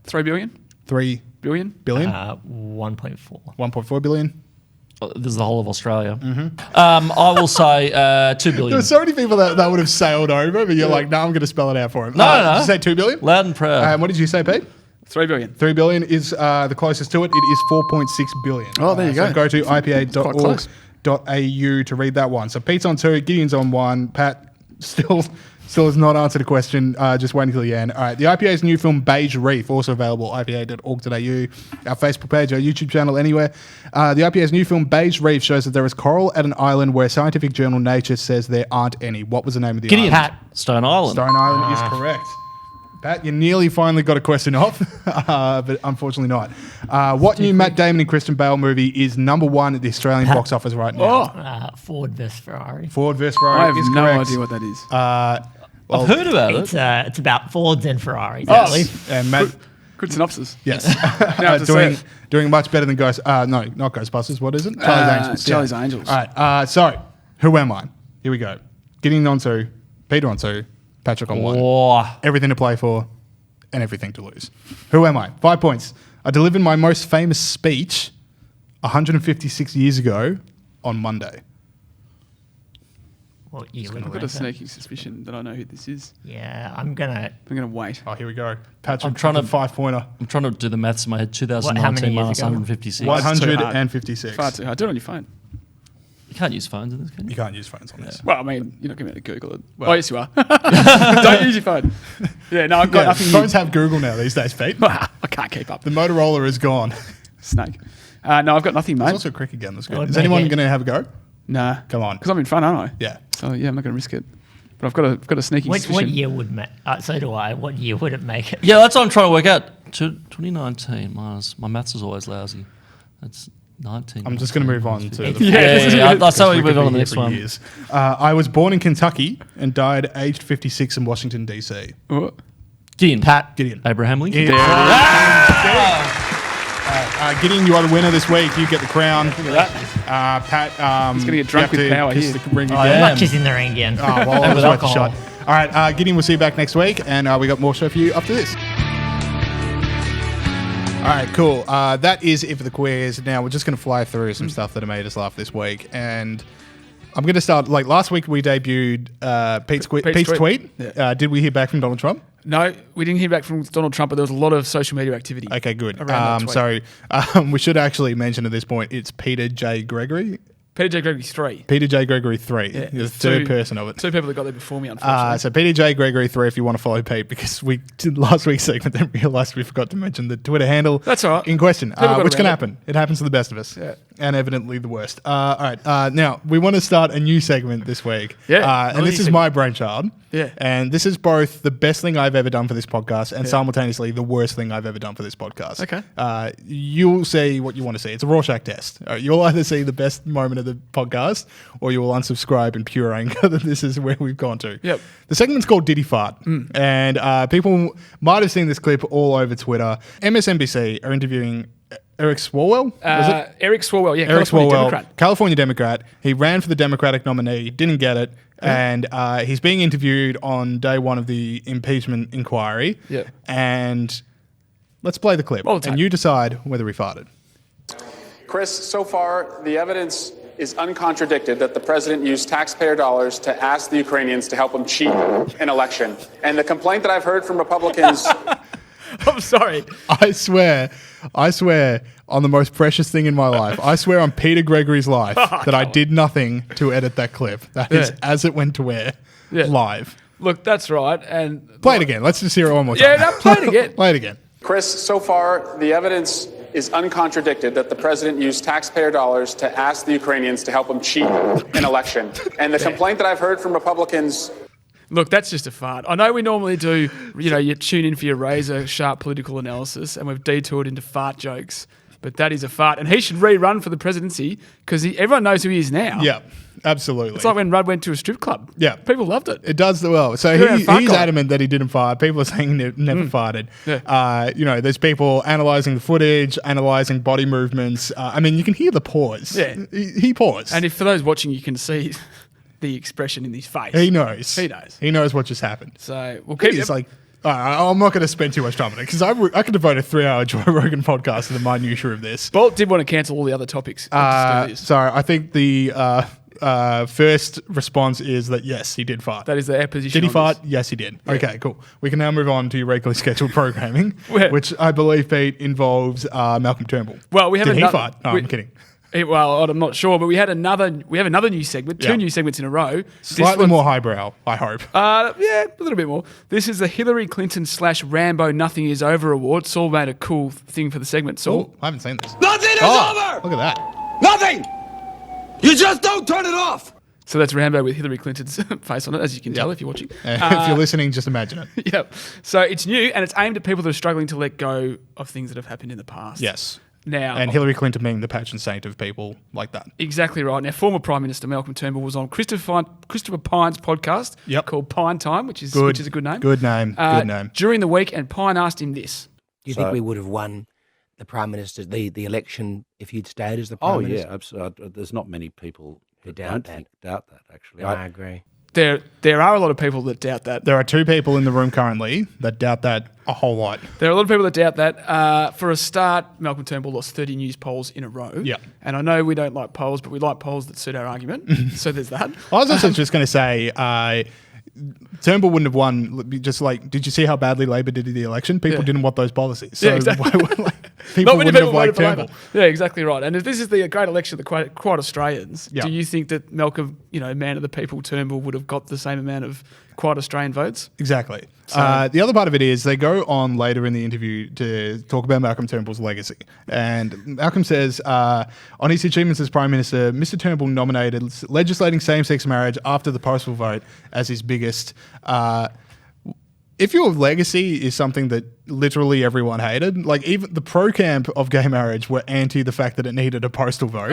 3 billion? 3 Billion? billion? 1.4. 1.4 billion? This is the whole of Australia. I will say 2 billion. There were so many people that would have sailed over, but you're like, no, I'm going to spell it out for him. No. Did you say 2 billion? Loud and proud. And what did you say, Pete? 3 billion. 3 billion is the closest to it. It is 4.6 billion. Oh, there you So go. go to quite close. ipa.org.au to read that one. So Pete's on 2, Gideon's on 1. Pat still has not answered a question, just waiting till the end. All right, the IPA's new film Beige Reef, also available ipa.org.au, our Facebook page, our YouTube channel, anywhere. The IPA's new film Beige Reef shows that there is coral at an island where scientific journal Nature says there aren't any. What was the name of the Gideon. island? Stone Island. Stone Island is correct. Pat, you nearly finally got a question off, but unfortunately not. What new Matt Damon and Christian Bale movie is number 1 at the Australian box office right now? Ford vs Ferrari. Ford vs. I Ferrari have is no correct. idea what that is. I've heard about it. It's about Fords and Ferraris. I believe. And Matt, Good synopsis. yes, Now I have to say it. doing much better than Ghost. No, not Ghostbusters. What is it? Charlie's Angels. Charlie's Yeah. Angels. All right. So, who am I? Here we go. Getting on 2, Peter on 2, Patrick on 1. Oh, Everything to play for, and everything to lose. Who am I? 5 points. I delivered my most famous speech 156 years ago on Monday. What year I've would got it a be? sneaking suspicion that I know who this is. Yeah, I'm gonna. I'm going to wait. Oh, here we go. Patrick, I'm trying to- 5-pointer. I'm trying to do the maths in my head. How many 2019 years minus ago? 156. What? That's too hard. 156. Far too hard. Do it on your phone. You can't use phones in this, can You you? can't use phones on this. Well, I mean, you're not going to be able to Google it. Oh, yes, you are. Don't use your phone. Yeah, no, I've got Yeah, nothing. phones have Google now these days, Pete. I can't keep up. The Motorola is gone. Snake. No, I've got nothing, There's mate. also a cricket game that's That good. would Is make anyone it- going to have a go? Nah. Come on. Because I'm in front, aren't I? Yeah. So, yeah, I'm not going to risk it. But I've got a sneaky What suspicion. year would so do I? What year would it make it? Yeah, that's what I'm trying to work out. 2019 minus, my maths is always lousy. That's 19. I'm just going to move on to the Yeah, that's how we because move on to could the be next here for one. years. I was born in Kentucky and died aged 56 in Washington, D.C. Oh, Gideon. Pat. Gideon. Abraham Lincoln. There Gideon, you are the winner this week. You get the crown. look at that. Pat, He's gonna get drunk you have with to power kiss here. the ring I again. am. Much is in the ring again. Oh, well, And it was with worth a alcohol. shot. All right, Gideon, we'll see you back next week, and we got more show for you after this. All right, cool. That is it for the quiz. Now we're just going to fly through some stuff that made us laugh this week, and I'm going to start. Like last week, we debuted Pete's tweet. Yeah. Did we hear back from Donald Trump? No, we didn't hear back from Donald Trump, but there was a lot of social media activity. Okay, good. Around that tweet. We should actually mention at this point it's Peter J. Gregory. Peter J. Gregory 3. Peter J. Gregory 3. Yeah, The third person of it. Two people that got there before me, unfortunately. So Peter J. Gregory 3 if you want to follow Pete, because we did last week's segment then realised we forgot to mention the Twitter handle. That's all right. In question, People got which can around it. happen. It happens to the best of us. Yeah. And evidently the worst. All right. Now, we want to start a new segment this week. Yeah, And this is my brainchild. Yeah. And this is both the best thing I've ever done for this podcast and simultaneously the worst thing I've ever done for this podcast. Okay. You'll see what you want to see. It's a Rorschach test. You'll either see the best moment of the podcast or you will unsubscribe in pure anger that this is where we've gone to. Yep. The segment's called Diddy Fart. And people might have seen this clip all over Twitter. MSNBC are interviewing Eric Swalwell. Was it? Eric Swalwell, yeah, Eric California Swalwell, Democrat. California Democrat. He ran for the Democratic nominee, didn't get it, and he's being interviewed on day one of the impeachment inquiry. Yep. And let's play the clip, Roll the tape. and you decide whether he farted. Chris, so far, the evidence is uncontradicted that the president used taxpayer dollars to ask the Ukrainians to help him cheat an election. And the complaint that I've heard from Republicans... I'm sorry. I swear on the most precious thing in my life. I swear on Peter Gregory's life that I did nothing to edit that clip. That is as it went to air, live. Look, that's right. And Play it again. Let's just hear it one more time. Yeah, no, play it again. Play it again. Chris, so far, the evidence is uncontradicted that the president used taxpayer dollars to ask the Ukrainians to help him cheat an election. And the complaint that I've heard from Republicans... Look, that's just a fart. I know we normally do, you tune in for your razor sharp political analysis, and we've detoured into fart jokes. But that is a fart. And he should rerun for the presidency because everyone knows who he is now. Yeah, absolutely. It's like when Rudd went to a strip club. Yeah. People loved it. It does well. So he's adamant that he didn't fart. People are saying he never farted. Yeah. There's people analysing the footage, analysing body movements. I mean, you can hear the pause. Yeah. He paused. And if for those watching, you can see the expression in his face. He knows. He knows what just happened. So we'll keep it. I'm not going to spend too much time on it because I could devote a 3-hour Joe Rogan podcast to the minutiae of this. Bolt did want to cancel all the other topics. Sorry, I think the first response is that yes, he did fart. That is their position. Did he fart? This. Yes, he did. Yeah. Okay, cool. We can now move on to your regularly scheduled programming, which I believe, Pete, involves Malcolm Turnbull. Well, we have did he fart? No, I'm kidding. I'm not sure, but we have another new segment, two new segments in a row. Slightly more highbrow, I hope. Yeah, a little bit more. This is the Hillary Clinton / Rambo Nothing Is Over award. Saul made a cool thing for the segment. Saul? I haven't seen this. Nothing is over! Look at that. Nothing! You just don't turn it off! So that's Rambo with Hillary Clinton's face on it, as you can tell if you're watching. If you're listening, just imagine it. Yep. So it's new, and it's aimed at people that are struggling to let go of things that have happened in the past. Yes. Now, and Hillary Clinton being the patron saint of people like that. Exactly right. Now, former Prime Minister Malcolm Turnbull was on Christopher Pine's podcast called Pine Time, which is a good name. Good name. Good name. During the week, and Pine asked him this. Do you think we would have won the Prime Minister, the election, if you'd stayed as the Prime Minister? Oh, yeah, absolutely. There's not many people who doubt that, actually. No, I agree. There are a lot of people that doubt that. There are two people in the room currently that doubt that a whole lot. There are a lot of people that doubt that. For a start, Malcolm Turnbull lost 30 news polls in a row. Yeah. And I know we don't like polls, but we like polls that suit our argument. So there's that. I was also just going to say, Turnbull wouldn't have won. Just like, did you see how badly Labor did in the election? People didn't want those policies. So exactly. People Not many wouldn't people have liked voted for Turnbull. Labor. Yeah, exactly right. And if this is the great election of the quiet Australians, do you think that Malcolm, man of the people, Turnbull, would have got the same amount of quiet Australian votes? Exactly. The other part of it is they go on later in the interview to talk about Malcolm Turnbull's legacy. And Malcolm says, on his achievements as Prime Minister, Mr. Turnbull nominated legislating same-sex marriage after the postal vote as his biggest. If your legacy is something that literally everyone hated, like even the pro camp of gay marriage were anti the fact that it needed a postal vote.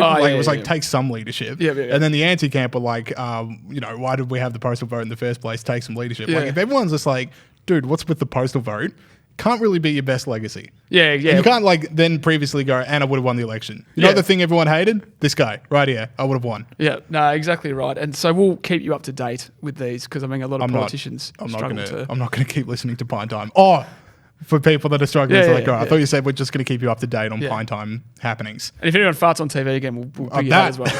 Take some leadership. Yeah. And then the anti camp were like, why did we have the postal vote in the first place? Take some leadership. Yeah. Like if everyone's just like, dude, what's with the postal vote? Can't really be your best legacy. Yeah. And you can't then previously go, and I would have won the election. You know the thing everyone hated? This guy right here. I would have won. Yeah, no, exactly right. And so we'll keep you up to date with these because a lot of politicians struggle to. I'm not going to keep listening to Pine Time. Oh, for people that are struggling to let go. I thought you said we're just going to keep you up to date on Pine Time happenings. And if anyone farts on TV again, we'll bring you that as well.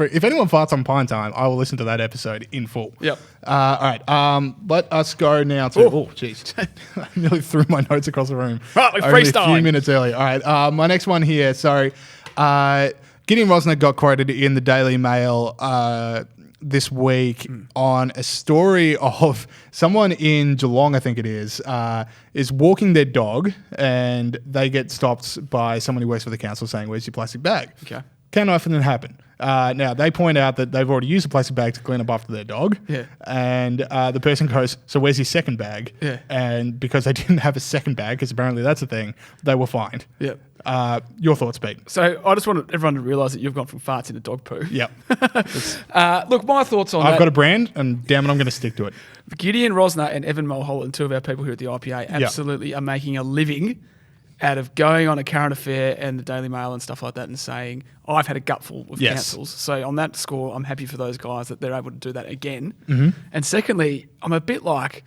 If anyone farts on Pine Time, I will listen to that episode in full. Yep. All right. Let us go now to. Oh, jeez. I nearly threw my notes across the room. Right, like only freestyling. a few minutes early. All right. My next one here. Sorry. Gideon Rosner got quoted in the Daily Mail this week on a story of someone in Geelong, I think it is walking their dog and they get stopped by someone who works for the council saying, "Where's your plastic bag?" Okay. Can often happen. Now, they point out that they've already used a plastic bag to clean up after their dog. Yeah. And the person goes, "So where's your second bag?" Yeah. And because they didn't have a second bag, because apparently that's a thing, they were fined. Yeah. Your thoughts, Pete? So I just want everyone to realise that you've gone from farts into dog poo. Yep. Look, my thoughts on that. I've got a brand, and damn it, I'm going to stick to it. Gideon Rosner and Evan Mulholland, two of our people here at the IPA, absolutely are making a living out of going on a current affair and the Daily Mail and stuff like that and saying, I've had a gutful of councils. So on that score, I'm happy for those guys that they're able to do that again. Mm-hmm. And secondly, I'm a bit like,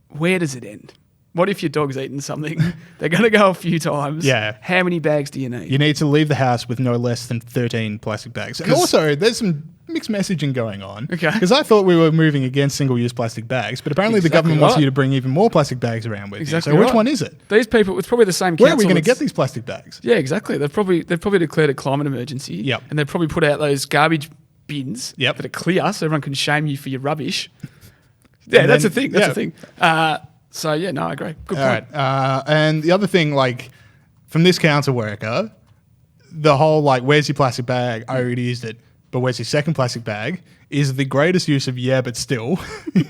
where does it end? What if your dog's eaten something? They're going to go a few times. Yeah. How many bags do you need? You need to leave the house with no less than 13 plastic bags. And also, there's some mixed messaging going on. Okay. Because I thought we were moving against single-use plastic bags, but apparently the government wants right. you to bring even more plastic bags around with Exactly you. So which right. one is it? These people, it's probably the same Where are council we going to that's- get these plastic bags? Yeah, exactly. They've probably declared a climate emergency. Yep. And they've probably put out those garbage bins Yep. that are clear so everyone can shame you for your rubbish. Yeah, And that's then- a thing. That's yeah. a thing. So, yeah, no, I agree. Good All point. right. And the other thing, like, from this council worker, the whole, like, where's your plastic bag? I already used it. But where's your second plastic bag? Is the greatest use of yeah, but still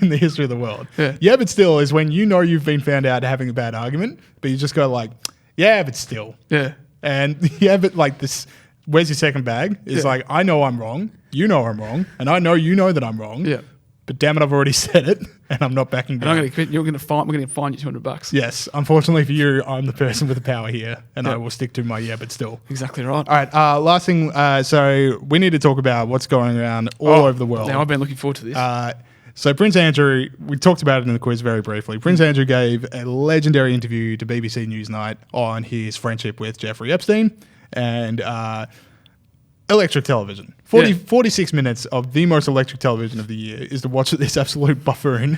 in the history of the world. Yeah, but still is when you know you've been found out having a bad argument, but you just go like, yeah, but still. Yeah. And yeah, but like this, where's your second bag? Is like, I know I'm wrong, you know I'm wrong, and I know you know that I'm wrong. Yeah. But damn it, I've already said it, and I'm not backing And down. we're going to fine you $200. Yes, unfortunately for you, I'm the person with the power here, and I will stick to my yeah, but still. Exactly right. All right, last thing. So we need to talk about what's going around all over the world. Now, I've been looking forward to this. So Prince Andrew, we talked about it in the quiz very briefly. Prince Andrew gave a legendary interview to BBC Newsnight on his friendship with Jeffrey Epstein and electric television. 46 minutes of the most electric television of the year is to watch this absolute buffoon.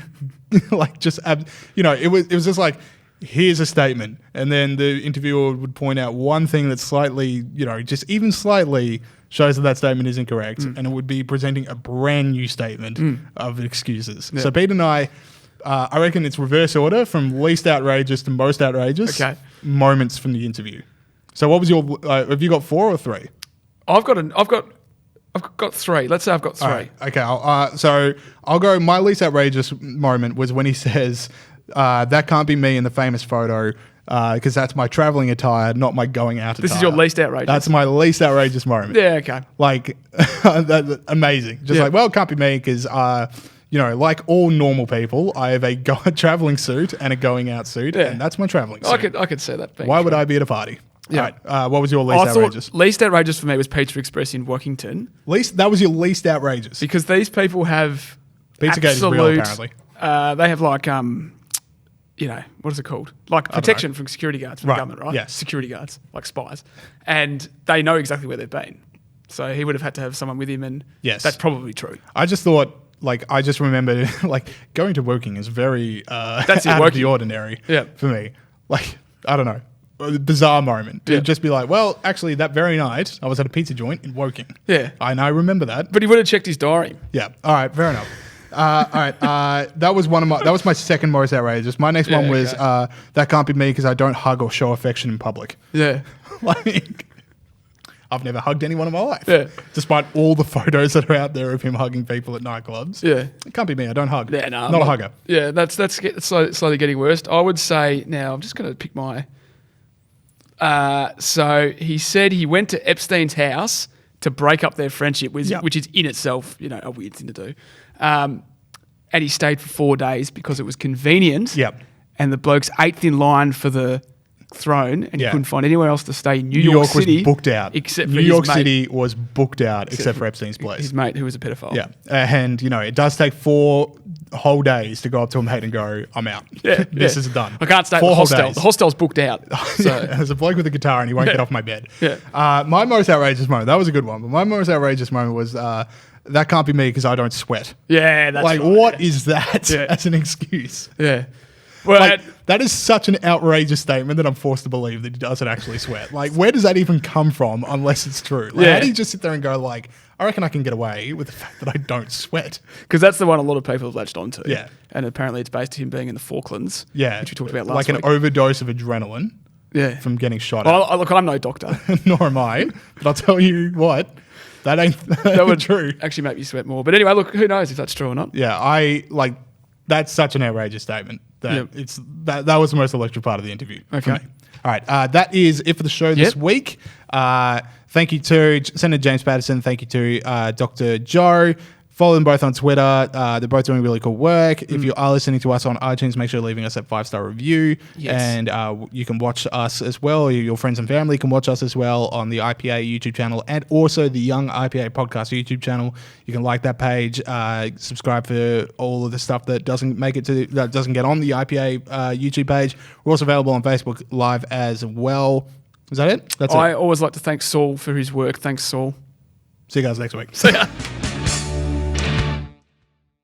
Like just, it was just like, here's a statement. And then the interviewer would point out one thing that slightly, just even slightly shows that statement is incorrect. And it would be presenting a brand new statement of excuses. Yeah. So Pete and I reckon it's reverse order from least outrageous to most outrageous moments from the interview. So what was your, have you got 4 or 3? I've got 3. Let's say I've got 3. Right. Okay. So I'll go. My least outrageous moment was when he says, "That can't be me in the famous photo, because that's my traveling attire, not my going out attire." This is your least outrageous. That's my least outrageous moment. Yeah. Okay. Like, amazing. Just like, well, it can't be me because, like all normal people, I have a traveling suit and a going out suit, and that's my traveling suit. I could see that. Why would I be at a party? Yeah. All right. What was your least outrageous? Least outrageous for me was Pizza Express in Workington. That was your least outrageous because these people have Pizzagate is real, apparently. They have like what is it called? Like protection from security guards from the government, right? Yes. Security guards, like spies, and they know exactly where they've been. So he would have had to have someone with him, and that's probably true. I just thought. I just remembered, going to Woking is very that's out of the ordinary for me. I don't know. A bizarre moment. To just be like, well, actually, that very night, I was at a pizza joint in Woking. Yeah. And I remember that. But he would have checked his diary. Yeah. All right. Fair enough. All right. That was my second most outrageous. My next one was, that can't be me because I don't hug or show affection in public. Yeah. I've never hugged anyone in my life. Yeah. Despite all the photos that are out there of him hugging people at nightclubs. Yeah. It can't be me. I don't hug. Yeah, no. Not a hugger. Yeah, that's slowly getting worse. I would say, now, I'm just going to pick my... so he said he went to Epstein's house to break up their friendship, which is in itself, a weird thing to do. And he stayed for 4 days because it was convenient. Yep. And the bloke's 8th in line for the throne, and he couldn't find anywhere else to stay in New York City. Was booked out. Except for New York his mate, City was booked out except for Epstein's place. His mate, who was a pedophile. Yeah. And, it does take 4 whole days to go up to a mate and go, I'm out. Yeah. This is done. I can't stay at 4 the whole hostel. days. The hostel's booked out. So. There's a bloke with a guitar and he won't get off my bed. Yeah. My most outrageous moment, that was a good one, but my most outrageous moment was that can't be me because I don't sweat. Yeah, that's right. What is that as an excuse? Yeah. Well, that is such an outrageous statement that I'm forced to believe that he doesn't actually sweat. Where does that even come from unless it's true? How do you just sit there and go I reckon I can get away with the fact that I don't sweat? Because that's the one a lot of people have latched onto. Yeah. And apparently it's based on him being in the Falklands. Yeah. Which we talked about last week. Like an overdose of adrenaline. Yeah. From getting shot at. Look, I'm no doctor. Nor am I. But I'll tell you what, that would true. Actually make you sweat more. But anyway, look, who knows if that's true or not. Yeah, that's such an outrageous statement. That was the most electric part of the interview. Okay. All right. That is it for the show this week. Thank you to Senator James Paterson. Thank you to Dr. Joe Follow them both on Twitter. They're both doing really cool work. If you are listening to us on iTunes, make sure you're leaving us a 5-star review. Yes. And you can watch us as well. Your friends and family can watch us as well on the IPA YouTube channel and also the Young IPA Podcast YouTube channel. You can like that page, subscribe for all of the stuff that doesn't get on the IPA YouTube page. We're also available on Facebook Live as well. Is that it? That's it. I always like to thank Saul for his work. Thanks, Saul. See you guys next week. See ya.